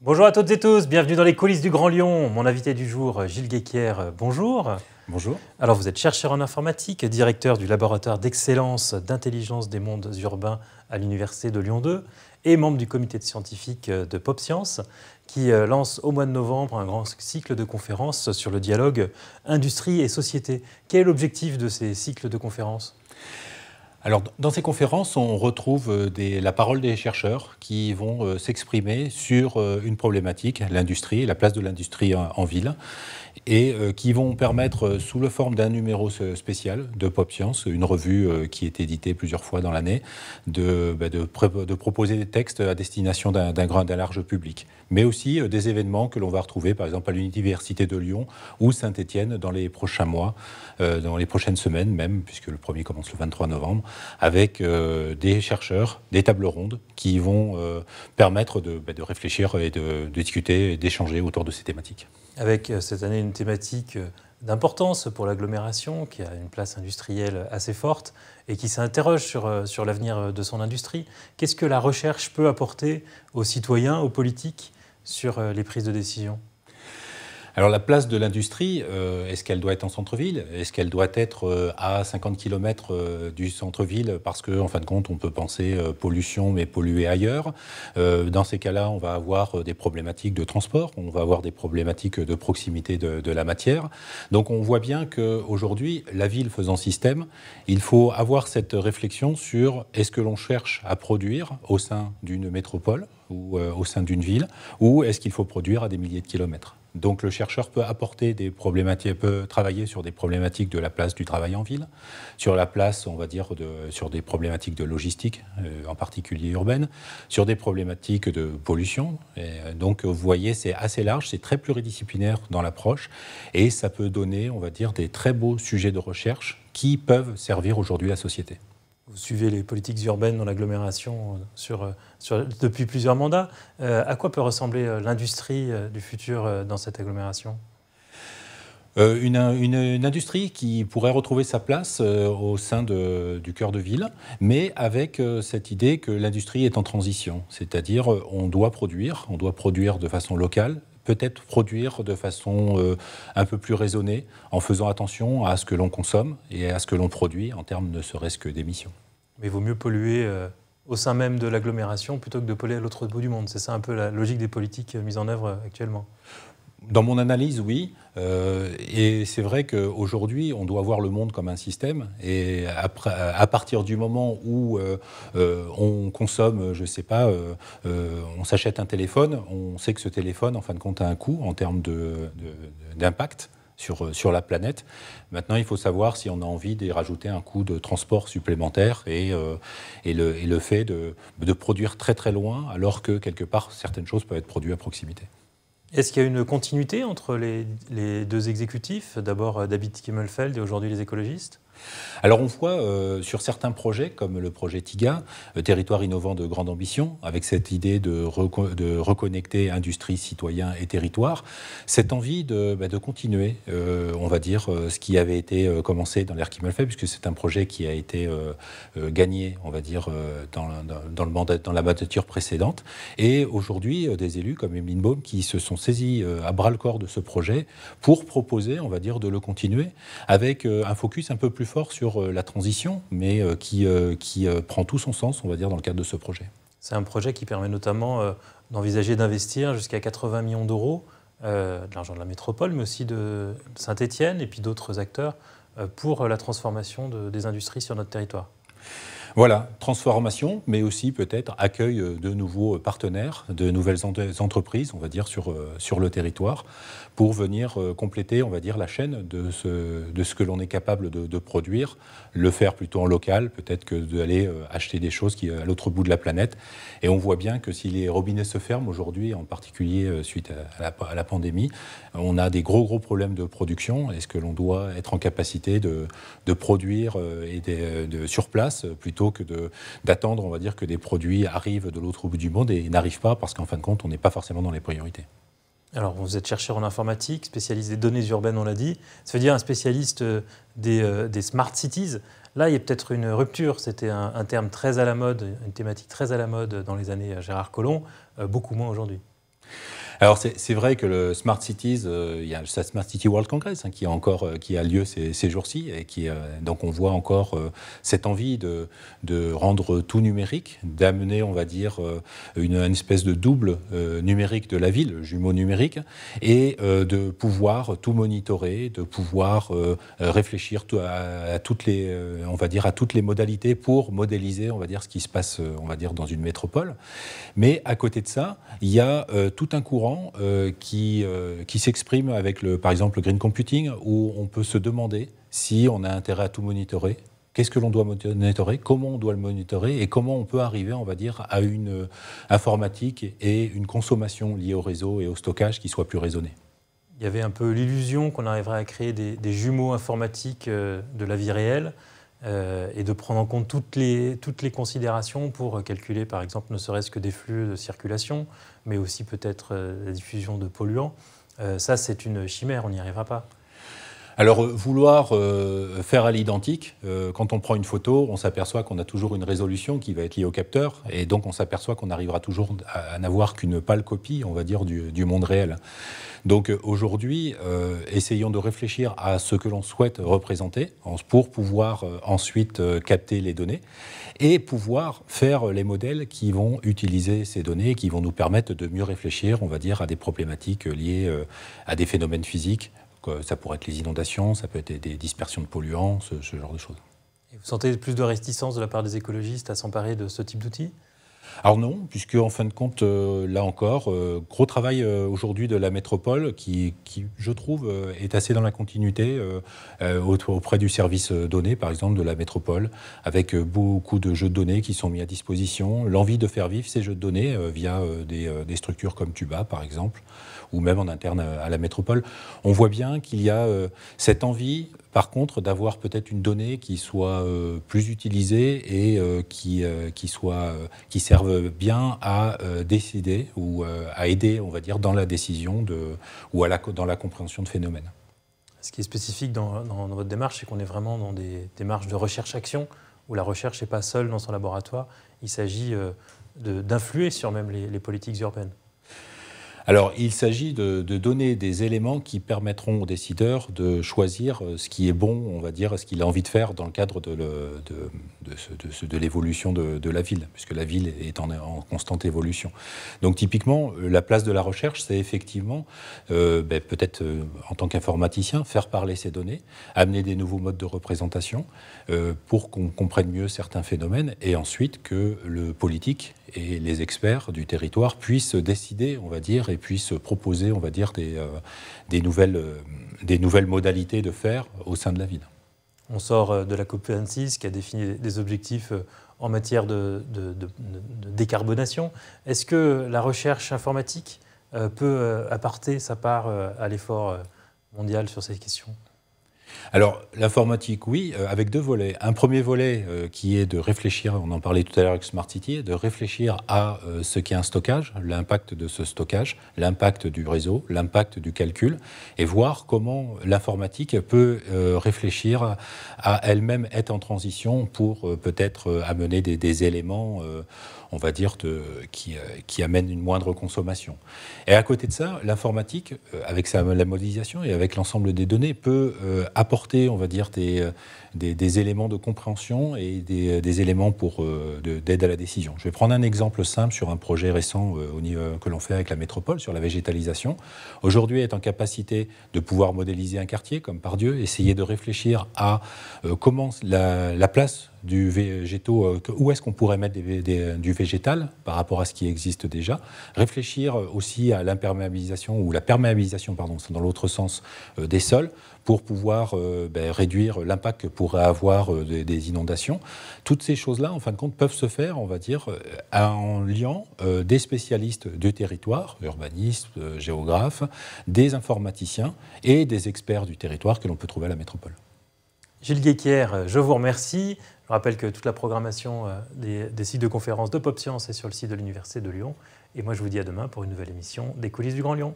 Bonjour à toutes et tous, bienvenue dans les coulisses du Grand Lyon. Mon invité du jour, Gilles Guéquière, bonjour. Bonjour. Alors vous êtes chercheur en informatique, directeur du laboratoire d'excellence d'intelligence des mondes urbains à l'Université de Lyon 2 et membre du comité de scientifique de PopScience qui lance au mois de novembre un grand cycle de conférences sur le dialogue industrie et société. Quel est l'objectif de ces cycles de conférences ? Alors, dans ces conférences, on retrouve la parole des chercheurs qui vont s'exprimer sur une problématique, l'industrie, la place de l'industrie en ville, et qui vont permettre, sous la forme d'un numéro spécial de PopScience, une revue qui est éditée plusieurs fois dans l'année, de proposer des textes à destination d'un large public, mais aussi des événements que l'on va retrouver, par exemple, à l'Université de Lyon ou Saint-Étienne dans les prochains mois, dans les prochaines semaines même, puisque le premier commence le 23 novembre, avec des chercheurs, des tables rondes qui vont permettre de réfléchir et de discuter et d'échanger autour de ces thématiques. Avec cette année une thématique d'importance pour l'agglomération, qui a une place industrielle assez forte et qui s'interroge sur l'avenir de son industrie. Qu'est-ce que la recherche peut apporter aux citoyens, aux politiques, sur les prises de décision ? Alors la place de l'industrie, est-ce qu'elle doit être en centre-ville? Est-ce qu'elle doit être à 50 km du centre-ville? Parce qu'en fin de compte, on peut penser pollution, mais polluer ailleurs. Dans ces cas-là, on va avoir des problématiques de transport, on va avoir des problématiques de proximité de la matière. Donc on voit bien qu'aujourd'hui, la ville faisant système, il faut avoir cette réflexion sur est-ce que l'on cherche à produire au sein d'une métropole ou au sein d'une ville, ou est-ce qu'il faut produire à des milliers de kilomètres? Donc le chercheur peut apporter des problématiques, peut travailler sur des problématiques de la place du travail en ville, sur la place, on va dire, sur des problématiques de logistique, en particulier urbaine, sur des problématiques de pollution. Et donc vous voyez, c'est assez large, c'est très pluridisciplinaire dans l'approche, et ça peut donner, on va dire, des très beaux sujets de recherche qui peuvent servir aujourd'hui la société. Vous suivez les politiques urbaines dans l'agglomération depuis plusieurs mandats. À quoi peut ressembler l'industrie du futur dans cette agglomération ? Une industrie qui pourrait retrouver sa place au sein du cœur de ville, mais avec cette idée que l'industrie est en transition. C'est-à-dire on doit produire de façon locale, peut-être produire de façon un peu plus raisonnée, en faisant attention à ce que l'on consomme et à ce que l'on produit en termes ne serait-ce que d'émissions. Mais il vaut mieux polluer au sein même de l'agglomération plutôt que de polluer à l'autre bout du monde. C'est ça un peu la logique des politiques mises en œuvre actuellement. Dans mon analyse, oui. Et c'est vrai qu'aujourd'hui, on doit voir le monde comme un système. Et à partir du moment où on consomme, je ne sais pas, on s'achète un téléphone, on sait que ce téléphone, en fin de compte, a un coût en termes d'impact sur la planète. Maintenant, il faut savoir si on a envie d'y rajouter un coût de transport supplémentaire et le fait de produire très très loin, alors que quelque part, certaines choses peuvent être produites à proximité. Est-ce qu'il y a une continuité entre les deux exécutifs, d'abord David Kimmelfeld et aujourd'hui les écologistes ? Alors on voit sur certains projets, comme le projet TIGA, territoire innovant de grande ambition, avec cette idée de reconnecter industrie, citoyens et territoire, cette envie de continuer, on va dire, ce qui avait été commencé dans l'ère Kimmelfeld, puisque c'est un projet qui a été gagné, on va dire, dans la mandature précédente. Et aujourd'hui, des élus comme Emeline Baume qui se sont saisis à bras-le-corps de ce projet pour proposer, on va dire, de le continuer avec un focus un peu plus fort sur la transition, mais qui prend tout son sens, on va dire, dans le cadre de ce projet. C'est un projet qui permet notamment d'envisager d'investir jusqu'à 80 millions d'euros, de l'argent de la métropole, mais aussi de Saint-Étienne et puis d'autres acteurs, pour la transformation des industries sur notre territoire. Voilà, transformation, mais aussi peut-être accueil de nouveaux partenaires, de nouvelles entreprises, on va dire, sur le territoire, pour venir compléter, on va dire, la chaîne de ce que l'on est capable de produire, le faire plutôt en local, peut-être que d'aller acheter des choses qui à l'autre bout de la planète. Et on voit bien que si les robinets se ferment aujourd'hui, en particulier suite à la pandémie, on a des gros problèmes de production. Est-ce que l'on doit être en capacité de produire sur place plutôt que d'attendre, on va dire, que des produits arrivent de l'autre bout du monde et n'arrivent pas parce qu'en fin de compte, on n'est pas forcément dans les priorités. Alors, vous êtes chercheur en informatique, spécialiste des données urbaines, on l'a dit. Ça veut dire un spécialiste des smart cities. Là, il y a peut-être une rupture. C'était un terme très à la mode, une thématique très à la mode dans les années Gérard Collomb, beaucoup moins aujourd'hui. Alors c'est vrai que le Smart Cities, il y a le Smart City World Congress qui a lieu ces jours-ci et donc on voit encore cette envie de rendre tout numérique, d'amener on va dire une espèce de double numérique de la ville, jumeau numérique, et de pouvoir tout monitorer, de pouvoir réfléchir à toutes les on va dire à toutes les modalités pour modéliser on va dire ce qui se passe on va dire dans une métropole. Mais à côté de ça, il y a tout un courant qui s'exprime avec, par exemple, le green computing, où on peut se demander si on a intérêt à tout monitorer, qu'est-ce que l'on doit monitorer, comment on doit le monitorer et comment on peut arriver, on va dire, à une informatique et une consommation liée au réseau et au stockage qui soit plus raisonnée. Il y avait un peu l'illusion qu'on arriverait à créer des jumeaux informatiques de la vie réelle et de prendre en compte toutes les considérations pour calculer, par exemple, ne serait-ce que des flux de circulation, mais aussi peut-être la diffusion de polluants. Ça, c'est une chimère, on n'y arrivera pas. Alors, vouloir faire à l'identique, quand on prend une photo, on s'aperçoit qu'on a toujours une résolution qui va être liée au capteur, et donc on s'aperçoit qu'on arrivera toujours à n'avoir qu'une pâle copie, on va dire, du monde réel. Donc aujourd'hui, essayons de réfléchir à ce que l'on souhaite représenter pour pouvoir ensuite capter les données et pouvoir faire les modèles qui vont utiliser ces données, qui vont nous permettre de mieux réfléchir, on va dire, à des problématiques liées à des phénomènes physiques. Ça pourrait être les inondations, ça peut être des dispersions de polluants, ce genre de choses. Et vous sentez plus de réticence de la part des écologistes à s'emparer de ce type d'outils ? Alors non, puisque en fin de compte, là encore, gros travail aujourd'hui de la métropole qui, je trouve, est assez dans la continuité auprès du service données, par exemple, de la métropole, avec beaucoup de jeux de données qui sont mis à disposition, l'envie de faire vivre ces jeux de données via des structures comme Tuba, par exemple, ou même en interne à la métropole. On voit bien qu'il y a cette envie, par contre, d'avoir peut-être une donnée qui soit plus utilisée et qui serve bien à décider ou à aider, on va dire, dans la décision ou dans la compréhension de phénomènes. Ce qui est spécifique dans votre démarche, c'est qu'on est vraiment dans des démarches de recherche-action, où la recherche n'est pas seule dans son laboratoire. Il s'agit d'influer sur même les politiques urbaines. Alors, il s'agit de donner des éléments qui permettront aux décideurs de choisir ce qui est bon, on va dire, ce qu'il a envie de faire dans le cadre de l'évolution de la ville, puisque la ville est en constante évolution. Donc, typiquement, la place de la recherche, c'est effectivement, peut-être en tant qu'informaticien, faire parler ces données, amener des nouveaux modes de représentation pour qu'on comprenne mieux certains phénomènes, et ensuite que le politique et les experts du territoire puissent décider, on va dire, et puissent proposer, on va dire, des nouvelles modalités de faire au sein de la ville. On sort de la COP26 qui a défini des objectifs en matière de décarbonation. Est-ce que la recherche informatique peut apporter sa part à l'effort mondial sur ces questions ? Alors, l'informatique, oui, avec deux volets. Un premier volet qui est de réfléchir, on en parlait tout à l'heure avec Smart City, de réfléchir à ce qu'est un stockage, l'impact de ce stockage, l'impact du réseau, l'impact du calcul, et voir comment l'informatique peut réfléchir à elle-même être en transition pour peut-être amener des éléments, on va dire, qui amènent une moindre consommation. Et à côté de ça, l'informatique, avec la modélisation et avec l'ensemble des données, peut apporter, on va dire, des éléments de compréhension et des éléments d'aide à la décision. Je vais prendre un exemple simple sur un projet récent que l'on fait avec la métropole sur la végétalisation. Aujourd'hui, être en capacité de pouvoir modéliser un quartier comme Pardieu, essayer de réfléchir à comment la place du végétaux, où est-ce qu'on pourrait mettre du végétal par rapport à ce qui existe déjà. Réfléchir aussi à l'imperméabilisation ou la perméabilisation, pardon, dans l'autre sens, des sols pour pouvoir réduire l'impact que pourraient avoir des inondations. Toutes ces choses-là, en fin de compte, peuvent se faire, on va dire, en liant des spécialistes du territoire, urbanistes, géographes, des informaticiens et des experts du territoire que l'on peut trouver à la métropole. Gilles Guéquière, je vous remercie. Je rappelle que toute la programmation des cycles de conférences de PopScience est sur le site de l'Université de Lyon. Et moi, je vous dis à demain pour une nouvelle émission des coulisses du Grand Lyon.